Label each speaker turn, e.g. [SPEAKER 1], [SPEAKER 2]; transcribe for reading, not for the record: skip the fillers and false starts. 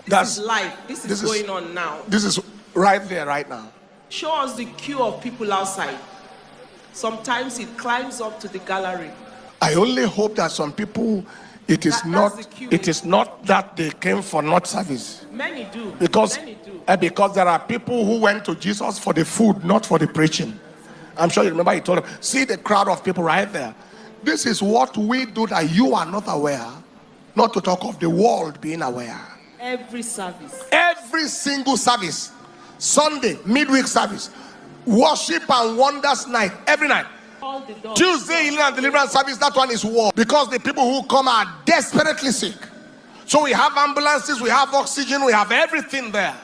[SPEAKER 1] This is life. This is going on now.
[SPEAKER 2] This is right there, right now.
[SPEAKER 1] Show us the queue of people outside. Sometimes it climbs up to the gallery.
[SPEAKER 2] I only hope that some people, it is not that they came for not service.
[SPEAKER 1] Many do.
[SPEAKER 2] Because there are people who went to Jesus for the food, not for the preaching. I'm sure you remember he told them, see the crowd of people right there. This is what we do that you are not aware, not to talk of the world being aware.
[SPEAKER 1] Every service.
[SPEAKER 2] Every single service. Sunday, midweek service. Worship and wonders night, every night. Tuesday, healing and deliverance service, that one is war. Because the people who come are desperately sick. So we have ambulances, we have oxygen, we have everything there.